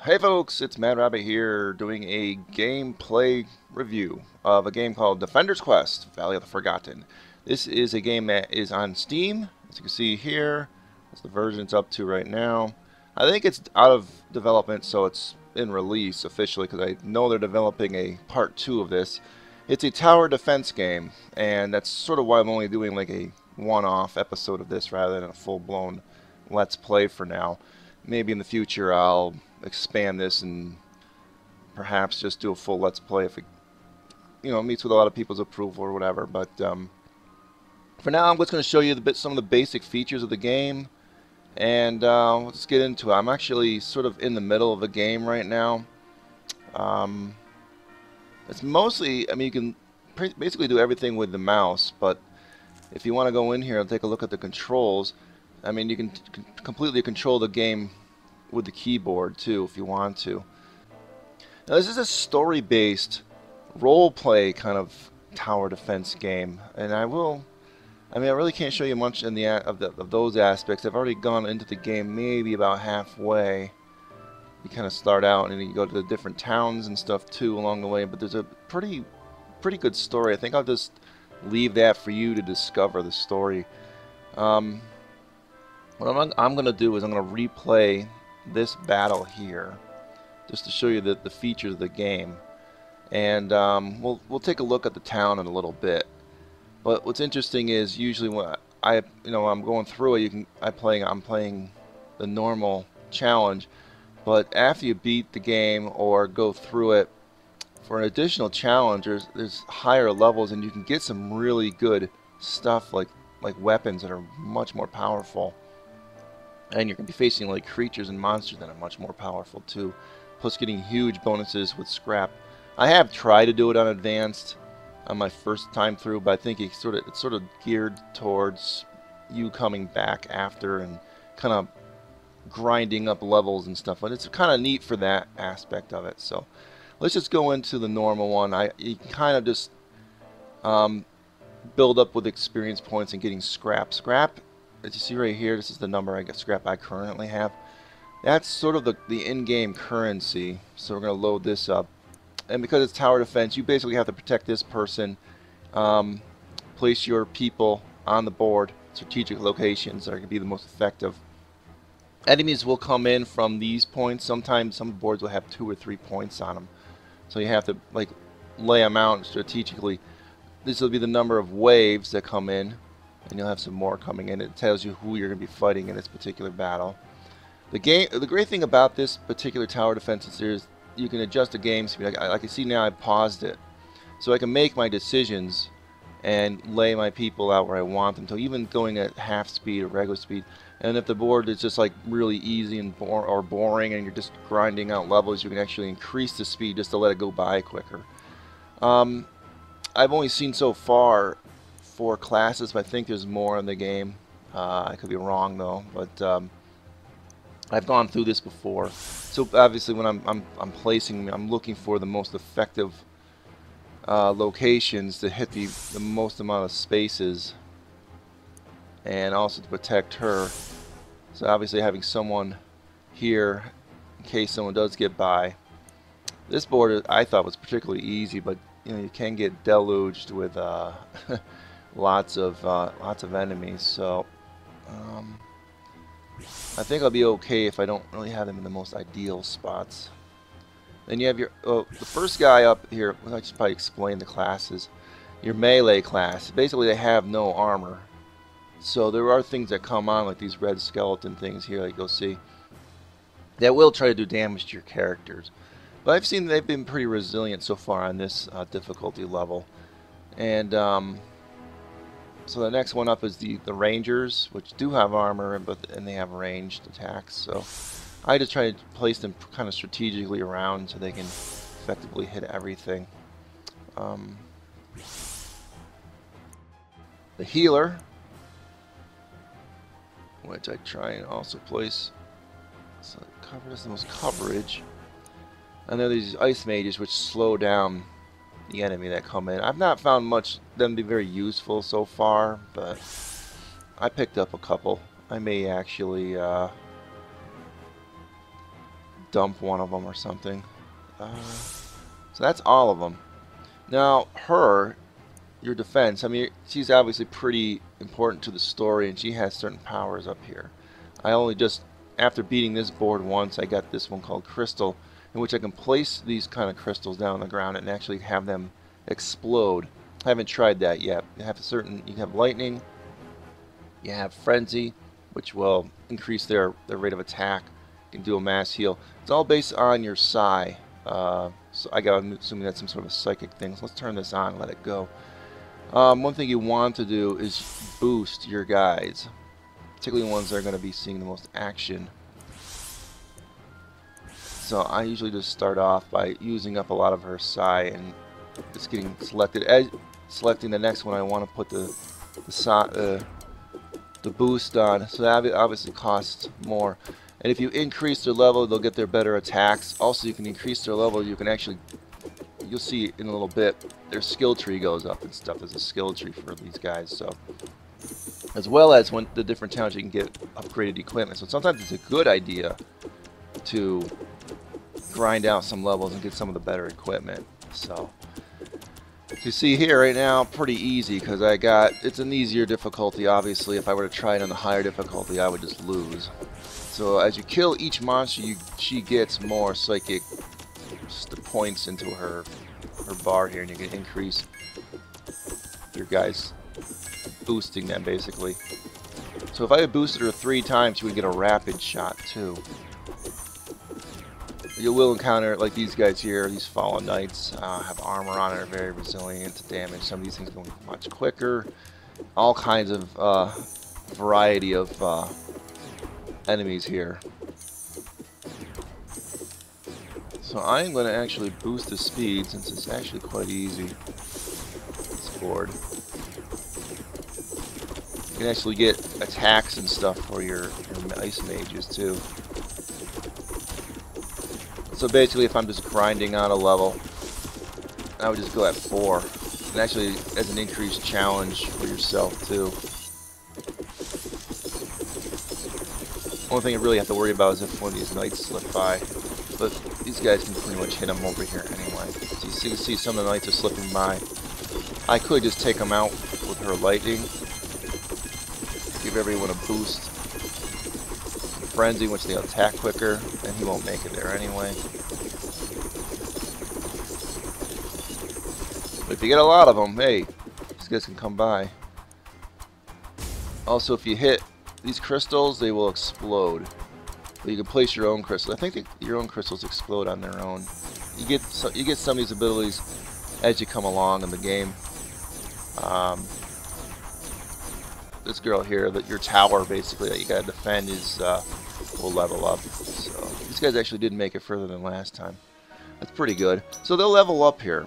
Hey folks, it's Mad Rabbit here doing a gameplay review of a game called Defender's Quest: Valley of the Forgotten. This is a game that is on Steam, as you can see here. That's the version it's up to right now. I think it's out of development, so it's in release officially because I know they're developing a part 2 of this. It's a tower defense game, and that's sort of why I'm only doing like a one-off episode of this rather than a full-blown Let's Play for now. Maybe in the future I'll expand this and perhaps just do a full Let's Play if it, meets with a lot of people's approval or whatever. But for now, I'm just going to show you some of the basic features of the game, and let's get into it. I'm actually sort of in the middle of a game right now. It's mostly, I mean, you can basically do everything with the mouse, but if you want to go in here and take a look at the controls, I mean, you can completely control the game with the keyboard too if you want to. Now this is a story-based role-play kind of tower defense game, and I really can't show you much in of those aspects. I've already gone into the game maybe about halfway. You kind of start out and then you go to the different towns and stuff too along the way, but there's a pretty good story. I think I'll just leave that for you to discover the story. What I'm going to do is I'm going to replay this battle here just to show you the features of the game, and we'll take a look at the town in a little bit. But what's interesting is usually when I'm going through it, I'm playing the normal challenge, but after you beat the game or go through it for an additional challenge, there's higher levels and you can get some really good stuff like weapons that are much more powerful. And you're going to be facing like creatures and monsters that are much more powerful too. Plus getting huge bonuses with scrap. I have tried to do it on advanced on my first time through, but I think it's sort of geared towards you coming back after and kind of grinding up levels and stuff. But it's kind of neat for that aspect of it. So let's just go into the normal one. You can kind of just build up with experience points and getting scrap. Scrap, as you see right here, this is the number I get scrap I currently have. That's sort of the in-game currency. So we're going to load this up. And because it's tower defense, you basically have to protect this person. Place your people on the board, strategic locations that are going to be the most effective. Enemies will come in from these points. Sometimes some boards will have 2 or 3 points on them. So you have to like lay them out strategically. This will be the number of waves that come in. And you'll have some more coming in. It tells you who you're going to be fighting in this particular battle. The great thing about this particular tower defense is you can adjust the game speed. Like you see now, I paused it, so I can make my decisions and lay my people out where I want them to, even going at half speed or regular speed. And if the board is just like really easy and boring, and you're just grinding out levels, you can actually increase the speed just to let it go by quicker. I've only seen so far 4 classes, but I think there's more in the game. I could be wrong though, but I've gone through this before. So obviously, when I'm looking for the most effective locations to hit the most amount of spaces, and also to protect her. So obviously, having someone here in case someone does get by. This board I thought was particularly easy, but you can get deluged with lots of enemies, so I think I'll be okay if I don't really have them in the most ideal spots. Then you have your the first guy up here. I should probably explain the classes. Your melee class. Basically, they have no armor, so there are things that come on like these red skeleton things here, like you'll see, that will try to do damage to your characters. But I've seen they've been pretty resilient so far on this difficulty level, and so the next one up is the Rangers, which do have armor, and they have ranged attacks. So I just try to place them kind of strategically around so they can effectively hit everything. The Healer, which I try and also place so it covers the most coverage. And there are these Ice Mages, which slow down the enemy that come in. I've not found them to be very useful so far, but I picked up a couple. I may actually dump one of them or something. So that's all of them. Now, your defense, I mean, she's obviously pretty important to the story, and she has certain powers up here. I only just, after beating this board once, I got this one called Crystal, in which I can place these kind of crystals down on the ground and actually have them explode. I haven't tried that yet. You have lightning, you have frenzy, which will increase their rate of attack. You can do a mass heal. It's all based on your psi. So I'm assuming that's some sort of a psychic thing. So let's turn this on and let it go. One thing you want to do is boost your guys, particularly ones that are going to be seeing the most action. So I usually just start off by using up a lot of her psi and just getting selected. Selecting the next one, I want to put the boost on. So that obviously costs more. And if you increase their level, they'll get their better attacks. Also, you can increase their level. You can actually, you'll see in a little bit, their skill tree goes up and stuff. There's a skill tree for these guys. So, as well as when the different talents, you can get upgraded equipment. So sometimes it's a good idea to grind out some levels and get some of the better equipment. So, you see here right now, pretty easy because it's an easier difficulty. Obviously, if I were to try it on the higher difficulty, I would just lose. So as you kill each monster, she gets more psychic points into her bar here, and you can increase your guys, boosting them basically. So if I had boosted her 3 times, she would get a rapid shot too. You will encounter, like these guys here, these fallen knights have armor on and are very resilient to damage. Some of these things go much quicker. All kinds of variety of enemies here. So I'm going to actually boost the speed since it's actually quite easy. This board. You can actually get attacks and stuff for your ice mages too. So basically, if I'm just grinding on a level, I would just go at 4. And actually, as an increased challenge for yourself too. Only thing you really have to worry about is if one of these knights slip by. But these guys can pretty much hit them over here anyway. So you can see some of the knights are slipping by. I could just take them out with her lightning. Give everyone a boost. Frenzy, which they'll attack quicker, and he won't make it there anyway. But if you get a lot of them, hey, these guys can come by. Also, if you hit these crystals, they will explode. But you can place your own crystals. I think your own crystals explode on their own. You get some of these abilities as you come along in the game. This girl here, your tower basically that you gotta defend is will level up. So these guys actually did make it further than last time. That's pretty good. So they'll level up here.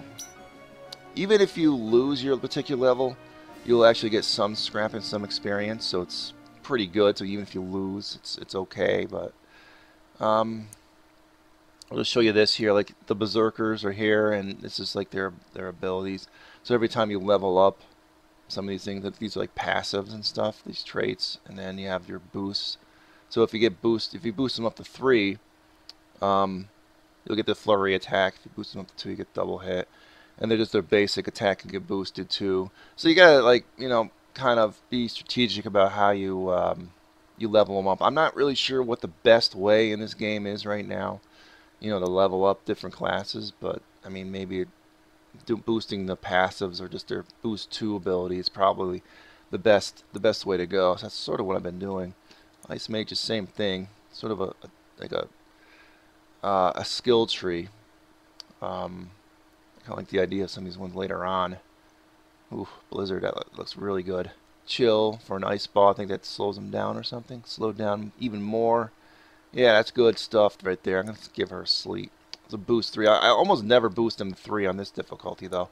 Even if you lose your particular level, you'll actually get some scrap and some experience. So it's pretty good. So even if you lose, it's okay. But I'll just show you this here. Like the berserkers are here, and this is like their abilities. So every time you level up, some of these things, these are like passives and stuff, these traits, and then you have your boosts. So if you boost them up to 3, you'll get the flurry attack. If you boost them up to 2, you get double hit, and they're just their basic attack can get boosted too. So you gotta, like, you know, kind of be strategic about how you you level them up. I'm not really sure what the best way in this game is right now, you know, to level up different classes, but I mean maybe boosting the passives or just their boost 2 ability is probably the best way to go. So that's sort of what I've been doing. Ice Mage is same thing, sort of a skill tree. Kind of like the idea of some of these ones later on. Ooh, Blizzard, that looks really good. Chill for an ice ball. I think that slows them down or something. Slow down even more. Yeah, that's good stuff right there. I'm gonna give her a sleep. It's a boost 3. I almost never boost them 3 on this difficulty though.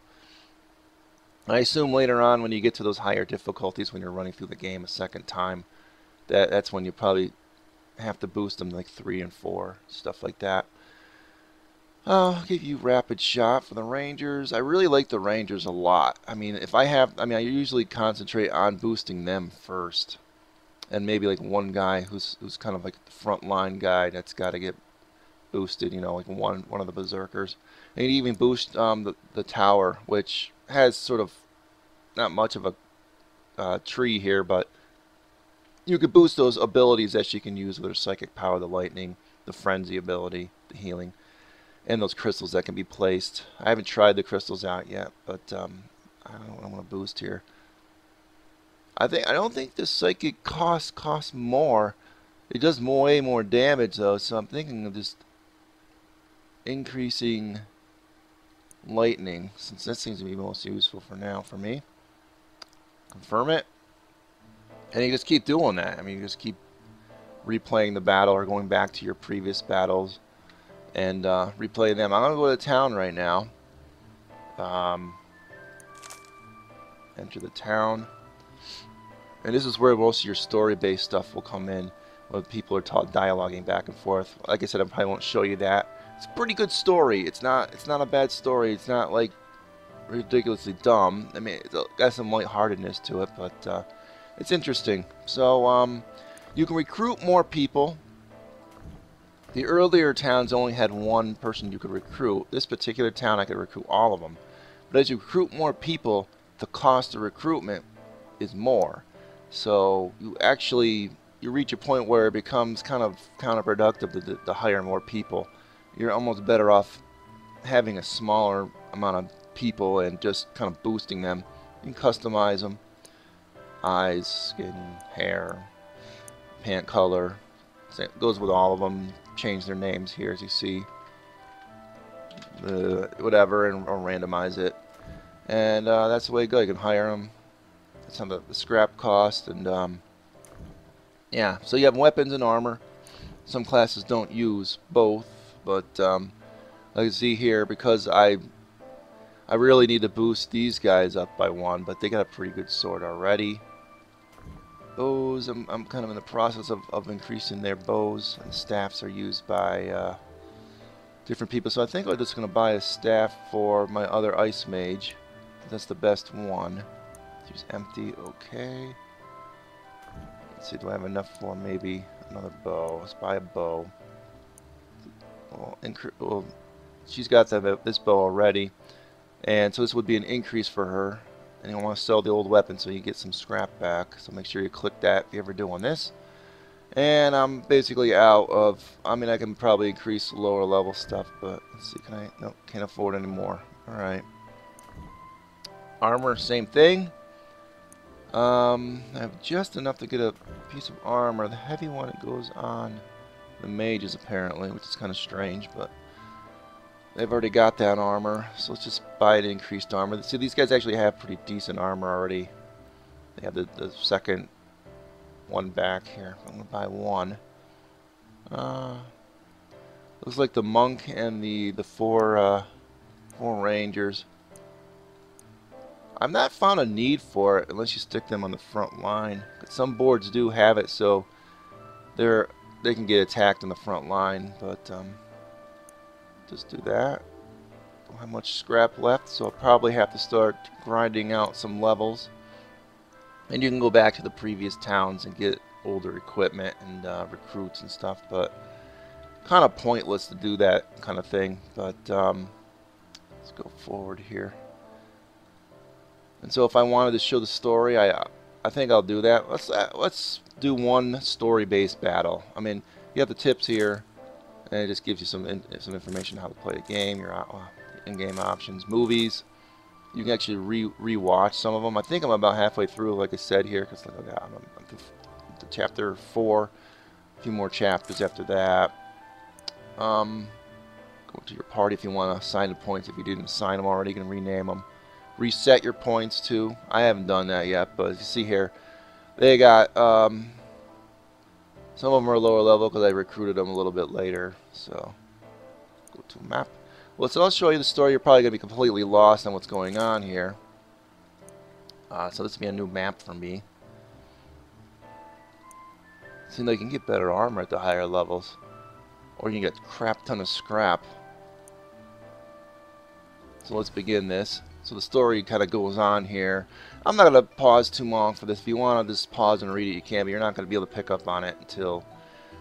I assume later on when you get to those higher difficulties, when you're running through the game a second time, that's when you probably have to boost them like 3 and 4, stuff like that. I'll give you rapid shot for the Rangers. I really like the Rangers a lot. I mean, I usually concentrate on boosting them first, and maybe like one guy who's kind of like the front line guy that's got to get boosted, you know, like one of the berserkers. And you even boost the tower, which has sort of not much of a tree here, but you could boost those abilities that she can use with her psychic power, the lightning, the frenzy ability, the healing, and those crystals that can be placed. I haven't tried the crystals out yet, but I don't know what I'm going to boost here. I don't think the psychic costs more. It does way more damage though, so I'm thinking of just increasing lightning, since that seems to be most useful for now for me. Confirm it. And you just keep doing that. I mean, you just keep replaying the battle or going back to your previous battles and replay them. I'm going to go to town right now. Enter the town. And this is where most of your story-based stuff will come in, where people are dialoguing back and forth. Like I said, I probably won't show you that. It's a pretty good story. It's not a bad story. It's not like ridiculously dumb. I mean, it's got some lightheartedness to it, but it's interesting. So you can recruit more people. The earlier towns only had one person you could recruit. This particular town, I could recruit all of them. But as you recruit more people, the cost of recruitment is more. So you reach a point where it becomes kind of counterproductive to hire more people. You're almost better off having a smaller amount of people and just kind of boosting them. You can customize them. Eyes, skin, hair, pant color. Same, goes with all of them. Change their names here as you see. Whatever, and or randomize it. And that's the way to go. You can hire them. That's how the scrap cost. And yeah, so you have weapons and armor. Some classes don't use both, but like you see here, because I really need to boost these guys up by one, but they got a pretty good sword already. Bows, I'm kind of in the process of increasing their bows, and staffs are used by different people. So I think I'm just going to buy a staff for my other ice mage. That's the best one. Use empty, okay. Let's see, do I have enough for maybe another bow? Let's buy a bow. Well, she's got this bow already, and so this would be an increase for her. And you want to sell the old weapon so you get some scrap back. So make sure you click that if you're ever doing this. And I'm basically out of. I mean, I can probably increase lower level stuff, but let's see. Can I? Nope, can't afford any more. All right. Armor, same thing. I have just enough to get a piece of armor. The heavy one, it goes on the mages apparently, which is kind of strange, but they've already got that armor, so let's just buy an increased armor. See, these guys actually have pretty decent armor already. They have the second one back here. I'm gonna buy one. Looks like the monk and the four rangers. I've not found a need for it unless you stick them on the front line. Some boards do have it, so they can get attacked on the front line, but just do that. Don't have much scrap left, so I'll probably have to start grinding out some levels. And you can go back to the previous towns and get older equipment and recruits and stuff, but kind of pointless to do that kind of thing. But let's go forward here. And so if I wanted to show the story, I think I'll do that. Let's do one story-based battle. I mean, you have the tips here, and it just gives you some information how to play the game, your in-game options, movies. You can actually re-watch some of them. I think I'm about halfway through, like I said here, because I'm to chapter 4. A few more chapters after that. Go to your party if you want to assign the points. If you didn't assign them already, you can rename them. Reset your points too. I haven't done that yet, but as you see here, they got some of them are lower level because I recruited them a little bit later. So go to map. Well, so I'll show you the story. You're probably gonna be completely lost on what's going on here. So this will be a new map for me. Seems like you can get better armor at the higher levels, or you can get a crap ton of scrap. So let's begin this. So the story kind of goes on here. I'm not going to pause too long for this. If you want to just pause and read it, you can, but you're not going to be able to pick up on it until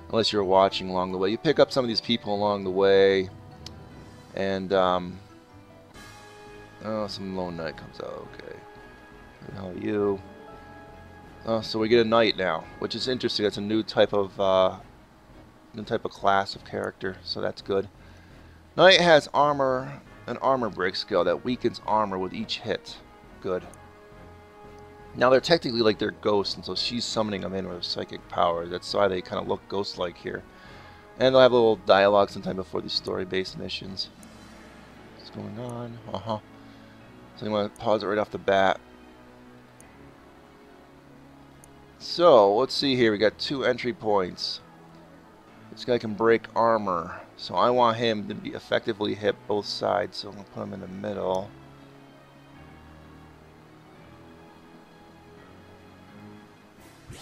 unless you're watching along the way. You pick up some of these people along the way, and oh, some lone knight comes out. Okay, who the hell are you? Oh, so we get a knight now, which is interesting. That's a new type of class of character, so that's good. Knight has armor, an armor break skill that weakens armor with each hit. Good. Now they're technically like they're ghosts, and so she's summoning them in with psychic powers. That's why they kind of look ghost-like here. And they'll have a little dialogue sometime before these story-based missions. What's going on? So you want to pause it right off the bat. So let's see here. We got 2 entry points. This guy can break armor, so I want him to be effectively hit both sides. So I'm gonna put him in the middle.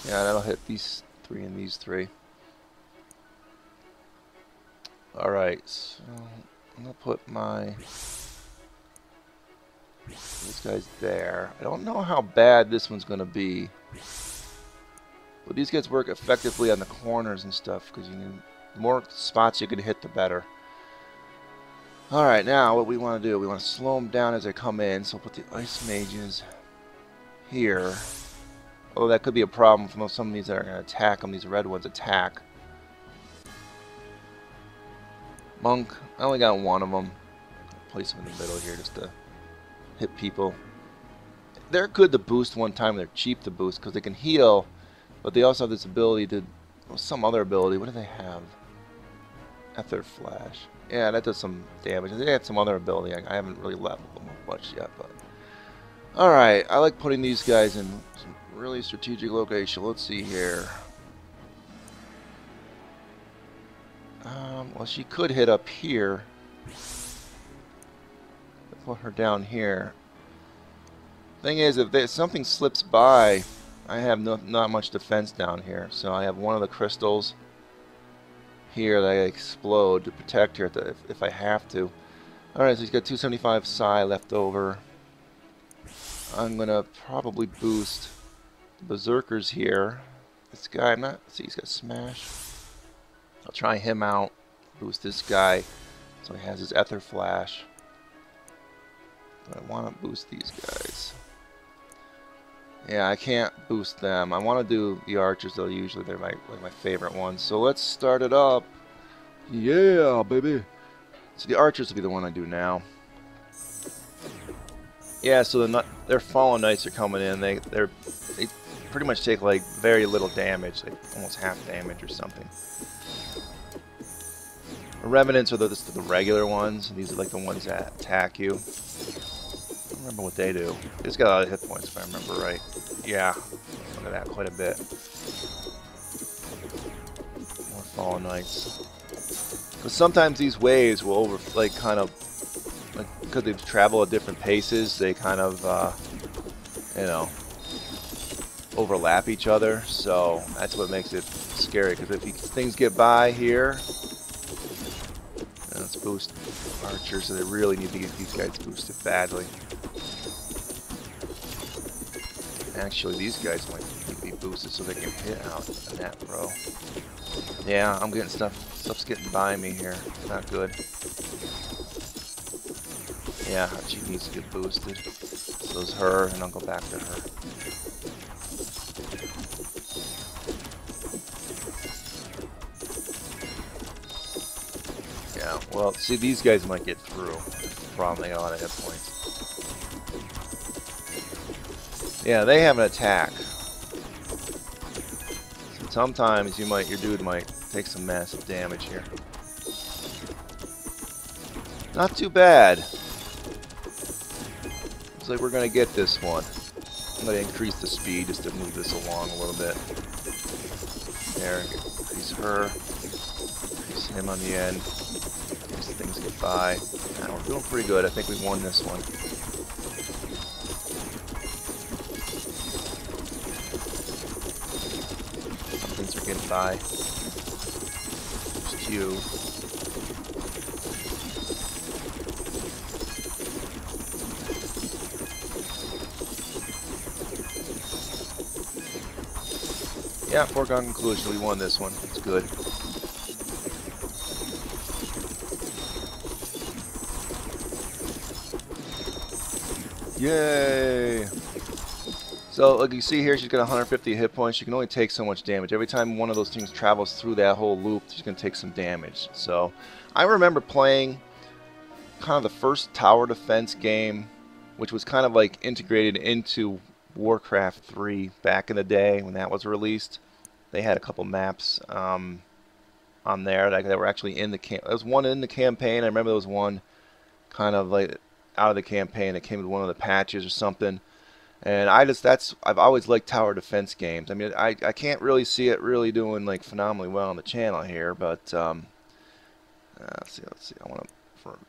Yeah, that'll hit these 3 and these 3. Alright, so I'm gonna put this guy's there. I don't know how bad this one's gonna be, but these guys work effectively on the corners and stuff, because you need the more spots you can hit, the better. Alright, now what we want to do, we want to slow them down as they come in, so we'll put the ice mages here. Oh, that could be a problem for some of these that are going to attack them. These red ones attack. Monk, I only got 1 of them. Place them in the middle here just to hit people. They're good to boost one time. They're cheap to boost because they can heal, but they also have this ability to... Well, some other ability. What do they have? Ether Flash. Yeah, that does some damage. They have some other ability. I haven't really leveled them up much yet, but... Alright, I like putting these guys in some really strategic location. Let's see here. Well, she could hit up here. Put her down here. Thing is, if something slips by, I have not much defense down here. So I have one of the crystals here that I explode to protect her if I have to. Alright, so he's got 275 psi left over. I'm gonna probably boost the berserkers here. This guy, see, he's got smash. I'll try him out. Boost this guy so he has his ether flash. But I want to boost these guys. Yeah, I can't boost them. I want to do the archers though. Usually they're my favorite ones. So let's start it up. Yeah, baby. So the archers will be the one I do now. Yeah, so their fallen knights are coming in. They pretty much take like very little damage, like almost half damage or something. The revenants are the regular ones. These are like the ones that attack you. I don't remember what they do. They just got a lot of hit points if I remember right. Yeah, look at that, quite a bit. More fallen knights. But sometimes these waves will because they travel at different paces, they kind of, you know, overlap each other. So that's what makes it scary. Because if things get by here, let's boost archers. So they really need to get these guys boosted badly. Actually, these guys might need to be boosted so they can hit out a net pro. Yeah, I'm getting stuff's getting by me here. It's not good. Yeah, she needs to get boosted. So is her, and I'll go back to her. Yeah, well, see, these guys might get through. Problem, they got a lot of hit points. Yeah, they have an attack. So sometimes your dude might take some massive damage here. Not too bad. Looks like we're gonna get this one. I'm gonna increase the speed just to move this along a little bit. There, increase her. Increase him on the end. These things get by. Now we're doing pretty good. I think we won this one. Some things are getting by. Just you. Yeah, foregone conclusion, we won this one. It's good. Yay! So, like you see here, she's got 150 hit points. She can only take so much damage. Every time one of those things travels through that whole loop, she's going to take some damage. So, I remember playing kind of the first tower defense game, which was kind of like integrated into Warcraft 3 back in the day when that was released. They had a couple maps on there that were actually in the camp. There was one in the campaign. I remember there was one kind of like out of the campaign that came with one of the patches or something. And I've always liked tower defense games. I mean, I can't really see it really doing like phenomenally well on the channel here, but let's see. I want to for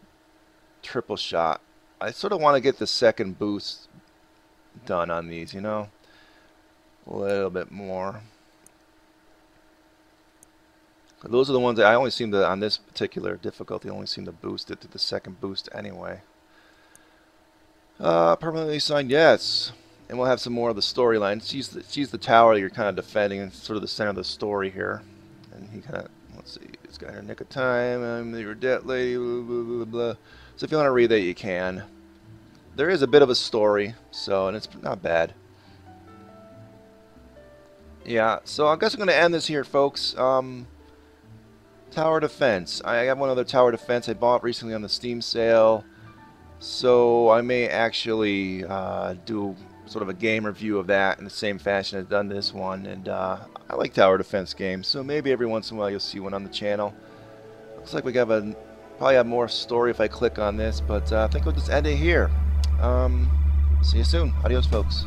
triple shot. I sort of want to get the second boost done on these, you know, a little bit more. Those are the ones that I only seem to, on this particular difficulty, only seem to boost it to the second boost anyway. Permanently assigned, yes. And we'll have some more of the storyline. She's the tower that you're kind of defending, and sort of the center of the story here. And he kind of, let's see, this guy in her nick of time, I'm your debt lady, blah, blah, blah, blah. So if you want to read that, you can. There is a bit of a story, so, and it's not bad. Yeah, so I guess I'm going to end this here, folks. Tower defense. I got one other tower defense I bought recently on the Steam sale. So I may actually do sort of a game review of that in the same fashion I've done this one. And I like tower defense games, so maybe every once in a while you'll see one on the channel. Looks like we got probably have more story if I click on this, but I think we'll just end it here. See you soon. Adios, folks.